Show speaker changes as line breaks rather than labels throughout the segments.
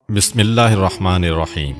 بسم اللہ الرحمن الرحیم۔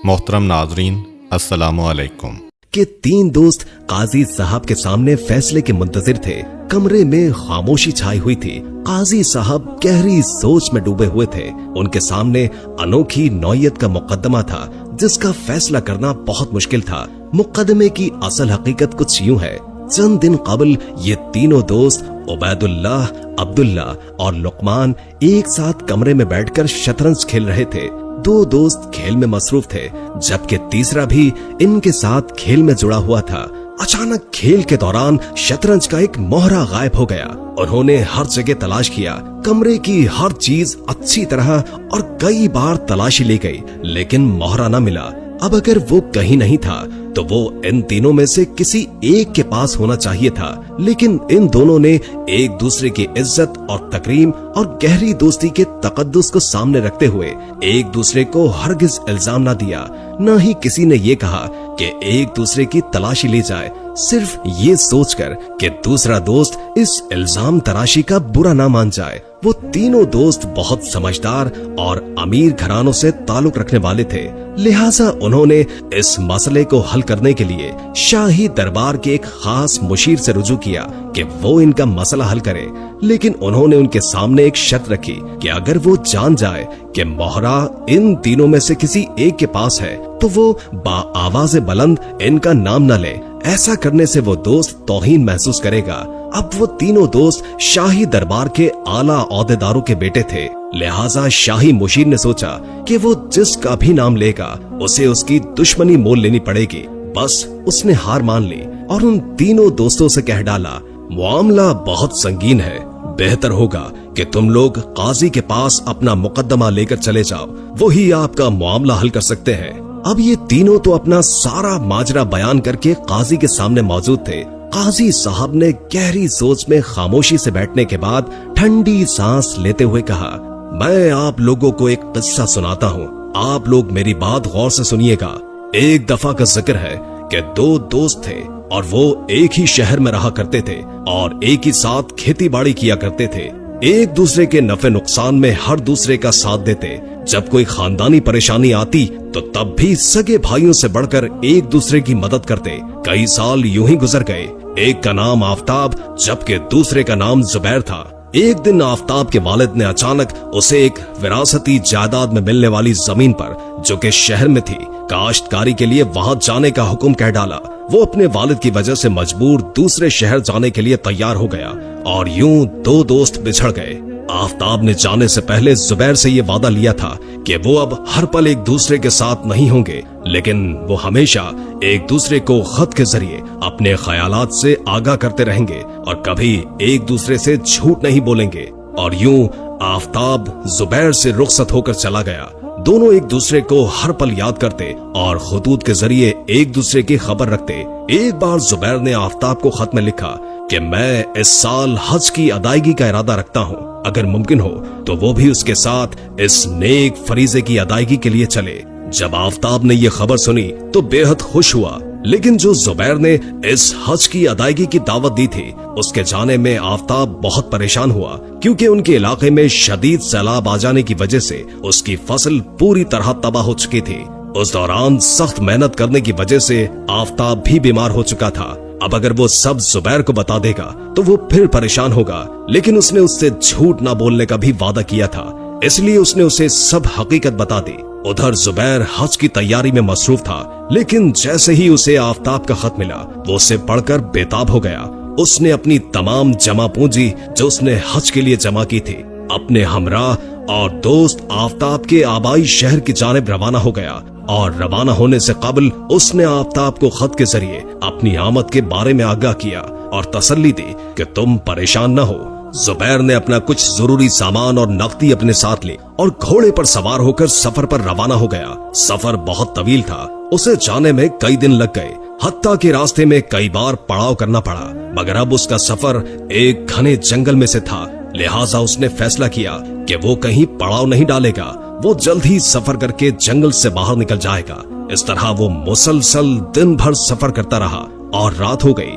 محترم ناظرین السلام علیکم۔
کہ تین دوست قاضی صاحب کے سامنے فیصلے کے منتظر تھے۔ کمرے میں خاموشی چھائی ہوئی تھی۔ قاضی صاحب گہری سوچ میں ڈوبے ہوئے تھے۔ ان کے سامنے انوکھی نوعیت کا مقدمہ تھا جس کا فیصلہ کرنا بہت مشکل تھا۔ مقدمے کی اصل حقیقت کچھ یوں ہے۔ چند دن قبل یہ تینوں دوست عبید اللہ، عبداللہ اور لقمان ایک ساتھ کمرے میں بیٹھ کر شطرنج کھیل رہے تھے۔ دو دوست کھیل میں مصروف تھے جبکہ تیسرا بھی ان کے ساتھ کھیل میں جڑا ہوا تھا۔ اچانک کھیل کے دوران شطرنج کا ایک مہرہ غائب ہو گیا۔ انہوں نے ہر جگہ تلاش کیا، کمرے کی ہر چیز اچھی طرح اور کئی بار تلاشی لی گئی لیکن مہرہ نہ ملا۔ اب اگر وہ کہیں نہیں تھا تو وہ ان تینوں میں سے کسی ایک کے پاس ہونا چاہیے تھا، لیکن ان دونوں نے ایک دوسرے کی عزت اور تکریم اور گہری دوستی کے تقدس کو سامنے رکھتے ہوئے ایک دوسرے کو ہرگز الزام نہ دیا، نہ ہی کسی نے یہ کہا کہ ایک دوسرے کی تلاشی لی جائے، صرف یہ سوچ کر کہ دوسرا دوست اس الزام تراشی کا برا نہ مان جائے۔ وہ تینوں دوست بہت سمجھدار اور امیر گھرانوں سے تعلق رکھنے والے تھے، لہٰذا انہوں نے اس مسئلے کو حل کرنے کے لیے شاہی دربار کے ایک خاص مشیر سے رجوع کیا کہ وہ ان کا مسئلہ حل کرے، لیکن انہوں نے ان کے سامنے ایک شرط رکھی کہ اگر وہ جان جائے کہ مہرہ ان تینوں میں سے کسی ایک کے پاس ہے تو وہ بآواز بلند ان کا نام نہ لے، ایسا کرنے سے وہ دوست توہین محسوس کرے گا۔ اب وہ تینوں دوست شاہی دربار کے اعلیٰ عہدیداروں کے بیٹے تھے، لہٰذا شاہی مشیر نے سوچا کہ وہ جس کا بھی نام لے گا اسے اس کی دشمنی مول لینی پڑے گی۔ بس اس نے ہار مان لی اور ان تینوں دوستوں سے کہہ ڈالا، معاملہ بہت سنگین ہے، بہتر ہوگا کہ تم لوگ قاضی کے پاس اپنا مقدمہ لے کر چلے جاؤ، وہی آپ کا معاملہ حل کر سکتے ہیں۔ اب یہ تینوں تو اپنا سارا ماجرا بیان کر کے قاضی کے سامنے موجود تھے۔ قاضی صاحب نے گہری سوچ میں خاموشی سے بیٹھنے کے بعد ٹھنڈی سانس لیتے ہوئے کہا، میں آپ لوگوں کو ایک قصہ سناتا ہوں، آپ لوگ میری بات غور سے سنیے گا۔ ایک دفعہ کا ذکر ہے کہ دو دوست تھے اور وہ ایک ہی شہر میں رہا کرتے تھے اور ایک ہی ساتھ کھیتی باڑی کیا کرتے تھے۔ ایک دوسرے کے نفع نقصان میں ہر دوسرے کا ساتھ دیتے۔ جب کوئی خاندانی پریشانی آتی تو تب بھی سگے بھائیوں سے بڑھ کر ایک دوسرے کی مدد کرتے۔ کئی سال یوں ہی گزر گئے۔ ایک کا نام آفتاب جبکہ دوسرے کا نام زبیر تھا۔ ایک دن آفتاب کے والد نے اچانک اسے ایک وراثتی جائیداد میں ملنے والی زمین پر جو کہ شہر میں تھی کاشتکاری کے لیے وہاں جانے کا حکم کہہ ڈالا۔ وہ اپنے والد کی وجہ سے مجبور دوسرے شہر جانے کے لیے تیار ہو گیا اور یوں دو دوست بچھڑ گئے۔ آفتاب نے جانے سے پہلے زبیر سے یہ وعدہ لیا تھا کہ وہ اب ہر پل ایک دوسرے کے ساتھ نہیں ہوں گے، لیکن وہ ہمیشہ ایک دوسرے کو خط کے ذریعے اپنے خیالات سے آگاہ کرتے رہیں گے اور کبھی ایک دوسرے سے جھوٹ نہیں بولیں گے۔ اور یوں آفتاب زبیر سے رخصت ہو کر چلا گیا۔ دونوں ایک دوسرے کو ہر پل یاد کرتے اور خطوط کے ذریعے ایک دوسرے کی خبر رکھتے۔ ایک بار زبیر نے آفتاب کو خط میں لکھا کہ میں اس سال حج کی ادائیگی کا ارادہ رکھتا ہوں، اگر ممکن ہو تو وہ بھی اس کے ساتھ اس نیک فریضے کی ادائیگی کے لیے چلے۔ جب آفتاب نے یہ خبر سنی تو بے حد خوش ہوا، لیکن جو زبیر نے اس حج کی ادائیگی کی دعوت دی تھی اس کے جانے میں آفتاب بہت پریشان ہوا، کیونکہ ان کے علاقے میں شدید سیلاب آ جانے کی وجہ سے اس کی فصل پوری طرح تباہ ہو چکی تھی۔ اس دوران سخت محنت کرنے کی وجہ سے آفتاب بھی بیمار ہو چکا تھا۔ اب اگر وہ سب زبیر کو بتا دے گا تو وہ پھر پریشان ہوگا، لیکن اس نے اس سے جھوٹ نہ بولنے کا بھی وعدہ کیا تھا، اس لیے اس نے اسے سب حقیقت بتا دی۔ ادھر زبیر حج کی تیاری میں مصروف تھا، لیکن جیسے ہی اسے آفتاب کا خط ملا وہ اسے پڑھ کر بےتاب ہو گیا۔ اس نے اپنی تمام جمع پونجی جو اس نے حج کے لیے جمع کی تھی اپنے ہمراہ اور دوست آفتاب کے آبائی شہر کی جانب روانہ ہو گیا، اور روانہ ہونے سے قبل اس نے آفتاب کو خط کے ذریعے اپنی آمد کے بارے میں آگاہ کیا اور تسلی دی کہ تم پریشان نہ ہو۔ زبیر نے اپنا کچھ ضروری سامان اور نقدی اپنے ساتھ لی اور گھوڑے پر سوار ہو کر سفر پر روانہ ہو گیا۔ سفر بہت طویل تھا، اسے جانے میں کئی دن لگ گئے، حتیٰ کہ راستے میں کئی بار پڑاؤ کرنا پڑا، مگر اب اس کا سفر ایک گھنے جنگل میں سے تھا، لہٰذا اس نے فیصلہ کیا کہ وہ کہیں پڑاؤ نہیں ڈالے گا، وہ جلد ہی سفر کر کے جنگل سے باہر نکل جائے گا۔ اس طرح وہ مسلسل دن بھر سفر کرتا رہا اور رات ہو گئی۔